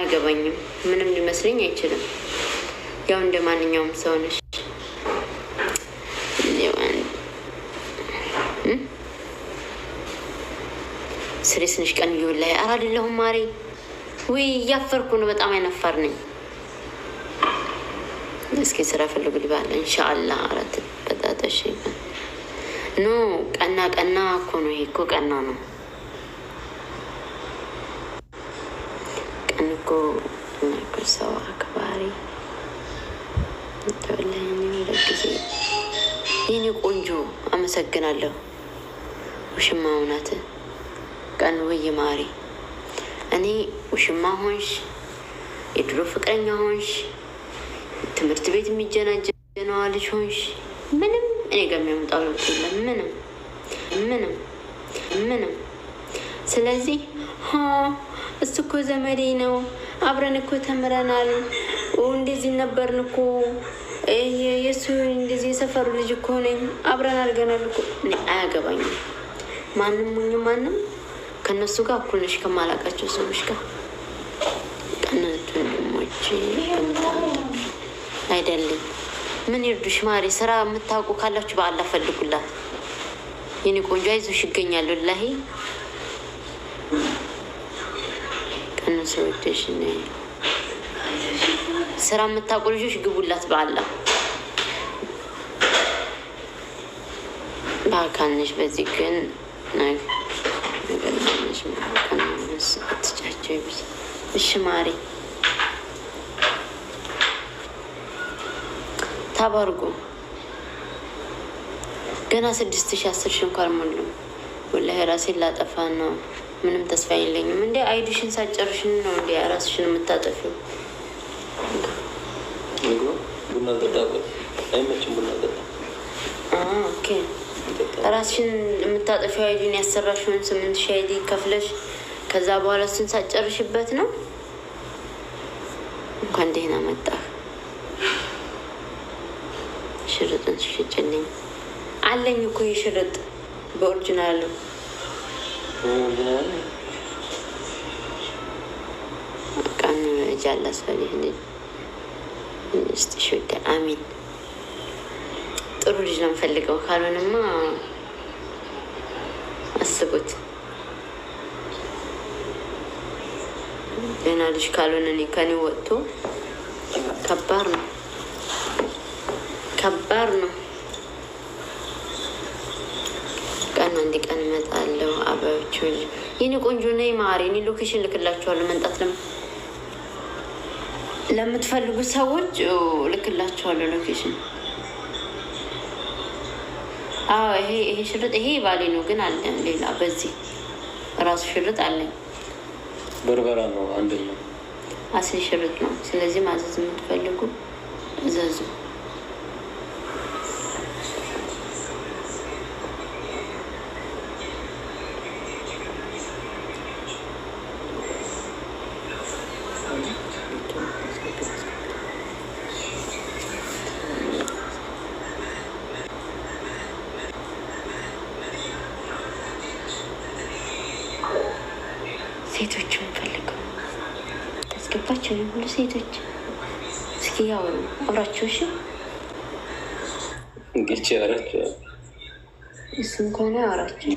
አያገባኝም። ምንም ሊመስለኝ አይችልም። ያው እንደ ማንኛውም ሰው ነሽ። ስሬስ ነሽ ቀን ላይ አይደለሁም ማሬ። ውይ እያፈርኩ ነው። በጣም አይነፋር ነኝ። እስኪ ስራ ፈልጉ ሊባለ እንሻአላ አራት በጣጠሽ ኖ ቀና ቀና እኮ ነው። ይሄ እኮ ቀና ነው። ቀን እኮ ሰው አክባሪ ተወለኝ ጊዜ የኔ ቆንጆ አመሰግናለሁ። ውሽማ እውነት ቀን ወይ ማሪ እኔ ውሽማ ሆንሽ የድሮ ፍቅረኛ ሆንሽ ትምህርት ቤት የሚጀናጀነዋ ልጅ ሆንሽ ምንም እኔ ጋር የሚያመጣው ለውጥ የለም። ምንም ምንም ምንም። ስለዚህ እሱ እኮ ዘመዴ ነው፣ አብረን እኮ ተምረናል፣ እንደዚህ ነበርን እኮ የእሱ እንደዚህ የሰፈሩ ልጅ እኮ ነኝ፣ አብረን አድርገናል እኮ። እኔ አያገባኝም። ማንም ሙኝ ማንም ከእነሱ ጋር እኩል ነሽ ከማላውቃቸው ሰዎች ጋር። ቀናት ወንድሞች አይደለም። ምን ይርዱሽ ማሪ። ስራ የምታውቁ ካላችሁ በአላህ ፈልጉላት። የኔ ቆንጆ አይዞሽ ይገኛሉ። ላሂ ቀኑ ሰዎችሽ ስራ የምታውቁ ልጆች ግቡላት በአላህ። በአካል ነሽ። በዚህ ግን ነገርነሽ ትቻቸው ይብስ። እሺ ማሪ ታባርጉ። ገና 6,000 10,000 እንኳን ሞሉ። ወላሂ ራሴን ላጠፋ ነው። ምንም ተስፋ የለኝም። እንደ አይዲሽን ሳጨርሽን ነው እንደ ራስሽን የምታጠፊው። ቡና ጠጣበት አይመችም። ቡና ጠጣ። ኦኬ ራስሽን የምታጠፊው አይዲን ያሰራሽውን 8,000 አይዲ ከፍለሽ ከዛ በኋላ እሱን ሳጨርሽበት ነው። እንኳን ደህና መጣ። ሽርጥን ሽጭልኝ አለኝ እኮ የሽርጥ በኦሪጂናሉ ቀን እጃላ ሰልህ እስቲ ሽወደ አሚን። ጥሩ ልጅ ነው የምፈልገው። ካልሆነማ አስቡት። ገና ልጅ ካልሆነ እኔ ከኔ ወጥቶ ከባድ ነው፣ ከባድ ነው። ቀን አንድ ቀን እመጣለሁ። አበቦች የኔ ቆንጆ ነይ ማሪ። እኔ ሎኬሽን ልክላችኋለሁ። መንጣት ለምትፈልጉ ሰዎች ልክላችኋለሁ ሎኬሽን። አዎ ይሄ ሽርጥ ይሄ ባሌ ነው፣ ግን አለ ሌላ በዚህ ራሱ ሽርጥ አለኝ። በርበራ ነው አንደኛው አስሊ ሽርጥ ነው። ስለዚህ ማዘዝ የምትፈልጉ እዘዙ። ሴቶች የምፈልገው ያስገባቸው ሁሉ ሴቶች እስኪ ያወሩ አብራቸው። እሺ እንግዲህ ያወራቸው እሱም ከሆነ ያወራቸው።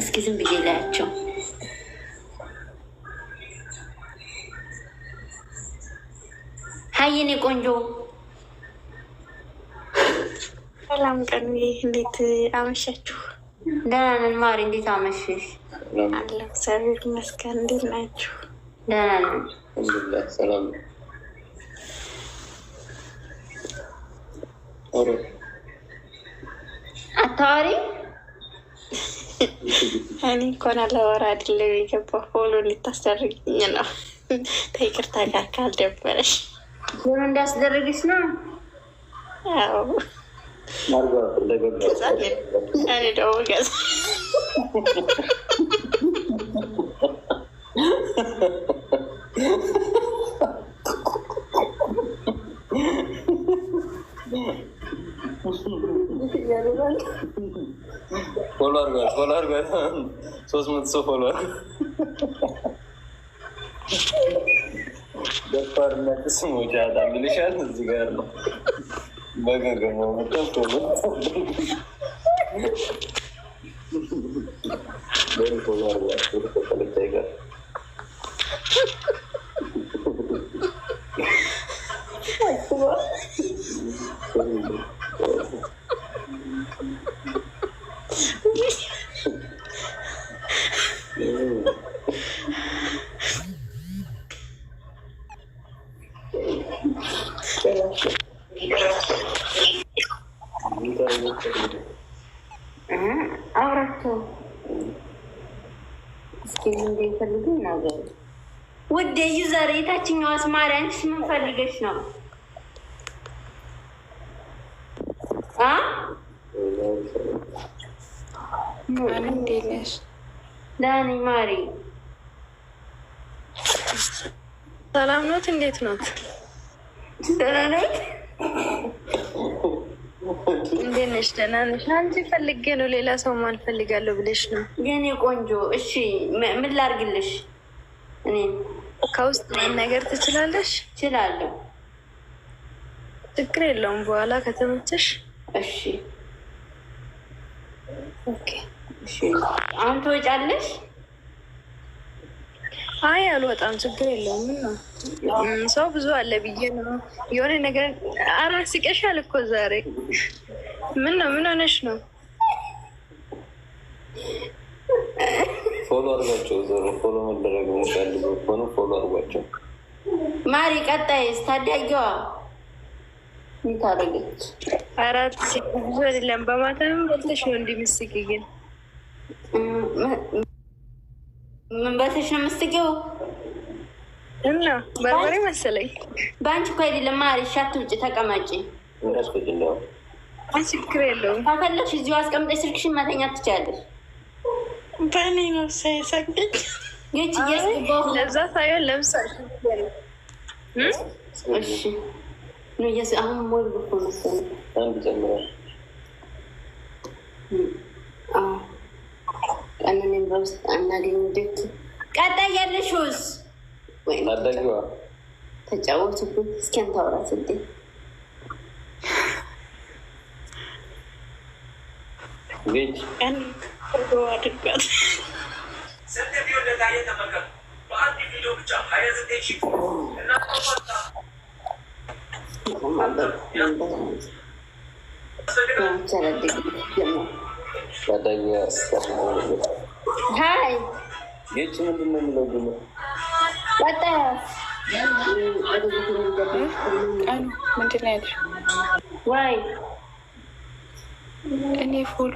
እስኪ ዝም ብዬ ላያቸው። ሀይ የኔ ቆንጆ ሰላም ቀን። እንዴት አመሻችሁ? ደህና ነን ማሪ። እንዴት አመሽሽ? አለሁ እግዚአብሔር ይመስገን። እንዴት ናችሁ? ደህና ነን አልሐምዱሊላህ። ሰላም አታዋሪ። እኔ እንኳን አላወራ አይደለም የገባሁ ፎሎ እንድታስደርግኝ ነው። ከይቅርታ ጋር ካልደበረሽ ሆኖ እንዳስደረግሽ ነው። አዎ እኔ ደግሞ ገዛ ፎሎ አድርጓል 300 ሰው ፎሎ አፋርነት ስሞች አዳም ልሻል እዚህ ጋር ነው በገገመው ተቆሎ በልቶላ ወጥቶ ተከለቻይ ጋር አውራቸው እስኪ ምን ይፈልጉ ነገር ወደ ዩዘር የታችኛው አስማሪ አንቺ ምን ፈልገሽ ነው? እንዴት ነሽ? ዳኒ ማሪ ሰላም ኖት? እንዴት ኖት? ደህና ነኝ። እንዴት ነሽ? ደህና ነሽ? አንቺ ፈልጌ ነው፣ ሌላ ሰው ማን ፈልጋለሁ ብለሽ ነው? የኔ ቆንጆ እሺ ምን ላርግልሽ? እኔ ከውስጥ መናገር ትችላለሽ? እችላለሁ። ችግር የለውም። በኋላ ከተመቸሽ እሺ። ኦኬ እሺ። አሁን ትወጫለሽ? አይ አልወጣም፣ ችግር የለውም። ነው ሰው ብዙ አለ ብዬ ነው የሆነ ነገር። አራት ስቀሻል እኮ ዛሬ። ምን ነው? ምን ሆነሽ ነው? ፎሎ አድርጓቸው። ዞሮ ፎሎ መደረግ የሚፈልጉ ሆኖ ፎሎ አድርጓቸው። ማሪ ቀጣይስ ታዳጊዋ ምን ታደርገች? አራት ብዙ አይደለም። በማታም በልተሽ ነው እንዲምስቂ ግን ምን በልተሽ ነው የምትስቂው? እና በርበሬ መሰለኝ። በአንቺ እኮ አይደለም ማሪ። ሻት ውጭ ተቀማጪ። እንዳስፈጅለው ችግር የለውም። ካፈለግሽ እዚሁ አስቀምጠሽ ስልክሽን መተኛት ትችያለሽ። በእኔ ነው ሳይሰግድ ይች ለዛ ሳይሆን ለምሳሌ እሺ ነው የስ አሁን ሞል እኮ መሰለኝ አንድ ጨምራል። ቀነኔም በውስጥ አናገኝ ደክ ቀጣይ ያለሽውስ ወይ ታዳጊዋ ተጫወቱብን። እስኪ አንተ አውራት እንዴ ቤት ቀን አድርጓት ታዳጊዋ ሀይ ጌች ምንድን ነው የሚለው ግን ቀጣይ ቀኑ ምንድን ነው ያልሽው? ዋይ እኔ ፎሎ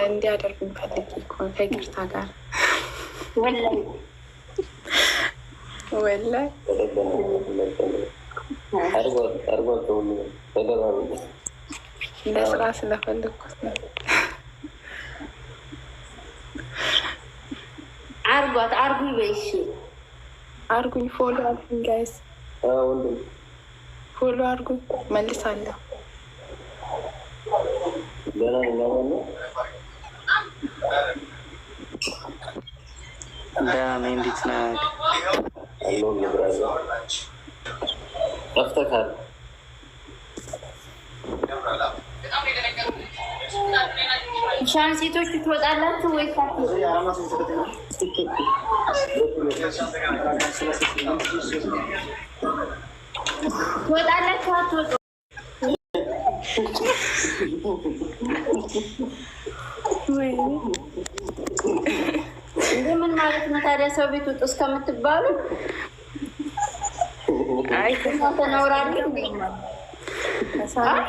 እንዲያደርጉ ፈልጌ እኮ ከይቅርታ ጋር ወላሂ ወላሂ አርጓቸው ሁሉ ተደራሩ ለስራ ስለፈለግኩት ነው። አርጓት አርጉ ይበይሽ አርጉኝ፣ ፎሎ አርጉኝ ጋይስ፣ ወንድም ፎሎ አርጉኝ። መልሳለሁ። ደህና ነው ደህና ነኝ። እንዴት ነህ? አለው ይብራል ጠፍተካል። ሻን ሴቶች ትወጣላችሁ ወይ ትወጣላችሁ አትወጡ? ምን ማለት ነው ታዲያ? ሰው ቤት ውጡ እስከምትባሉ ተነውራለ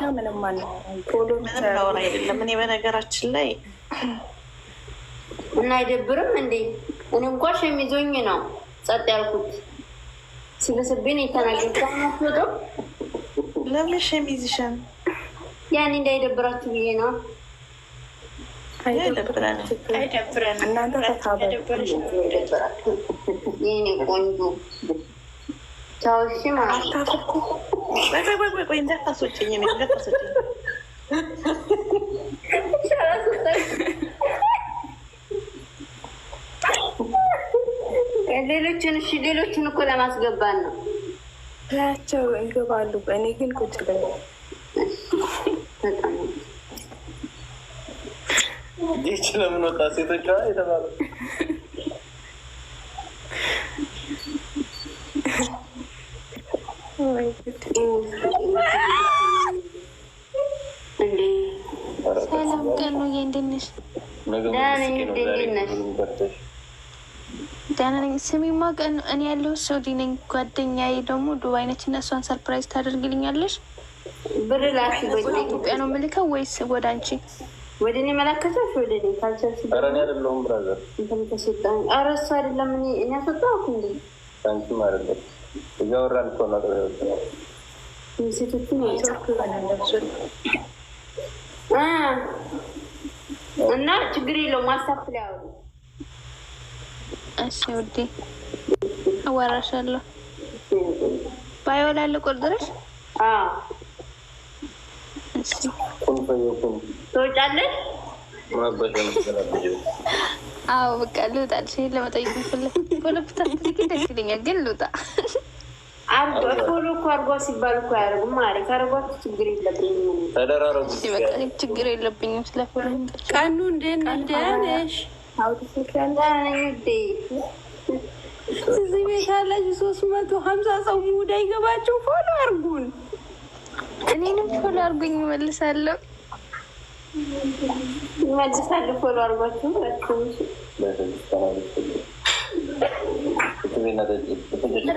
ምንም ላወራ አይደለም። እኔ በነገራችን ላይ እና አይደብርም እንዴ? እኔ እንኳ ሸሚዞኝ ነው ጸጥ ያልኩት። ሲበስብኝ የተናገርኩት ወጡ። ለምን ሸሚዝሽን ያኔ እንዳይደብራችሁ ብዬ ነው። አይደብረን እናንተ የኔ ቆንጆ ቻውሽ ማለት ቆይ እንዳታስወጪኝ እንዳታስወጪኝ። ሌሎችን እሺ፣ ሌሎችን እኮ ለማስገባት ነው። ያቸው ይገባሉ። እኔ ግን ቁጭ ላይ ይች ለምን ወጣ ሴቶች የተባለ ሰላም ቀን ነው የእንድንሽ ደህና ነኝ። ስሚማ ቀን እኔ ያለው ሳውዲ ነኝ። ጓደኛዬ ደግሞ ዱባይ ነች እና እሷን ሰርፕራይዝ ታደርግልኛለሽ? ብር ላኪ። ወደ ኢትዮጵያ ነው የምልከው ወይስ ወደ አንቺ? ወደ እኔ መላከቶች ወደ እኔ ካልቸርስ ረኔ አይደለሁም ብራዘር ተሰጣኝ። ኧረ እሱ አይደለም እኔ ያስወጣሁ እንዴ አንቺም አይደለም እያወራን እኮ ነው። ሴቶቹ እና ችግር የለውም ማሳፍ ላይ አውሩ። እሺ ውዴ አዋራሻለሁ። ባይወላል ቆርጥረሽ እሺ ትወጫለሽ? አዎ በቃ ልውጣልሽ። ለመጠየቅ ፖለቲካ ደስ ይለኛል ግን ልውጣ። ፎሎ እኮ አርጓ ሲባል እኮ አያደርጉም ማለት ካረጓት ችግር የለብኝም። ተደራረጉ በቃ ችግር የለብኝም። ስለፎሎ ቀኑ እንደነሽ እዚህ ቤት ያላችሁ 350 ሰው ሙድ አይገባችሁ። ፎሎ አርጉን። እኔንም ፎሎ አርጉኝ። እመልሳለሁ ፎሎ አርጓችሁ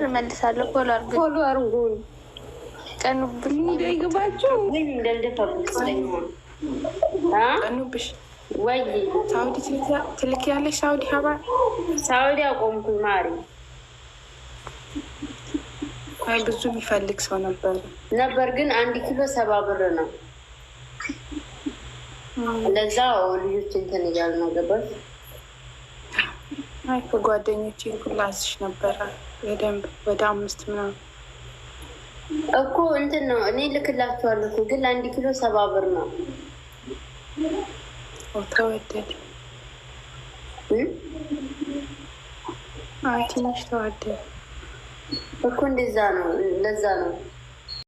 እመልሳለሁ። ፎሎ አርጉን። ቀኑብሽ እንዳይገባችሁ ቀኑብሽ ወይ ሳውዲ ትልክ ያለሽ ሳውዲ ሀባ ሳውዲ አቆምኩኝ ማሪ። ብዙ የሚፈልግ ሰው ነበር ግን 1 ኪሎ 70 ብር ነው። ለዛ ልጆች እንትን እያሉ ነው ገባሽ? አይ ከጓደኞቼ ሁላስሽ ነበረ በደንብ ወደ 5 ምናምን እኮ እንትን ነው። እኔ ልክላችኋለሁ እኮ ግን 1 ኪሎ 70 ብር ነው። ተወደደ። አይ ትንሽ ተወደደ እኮ እንደዛ ነው። ለዛ ነው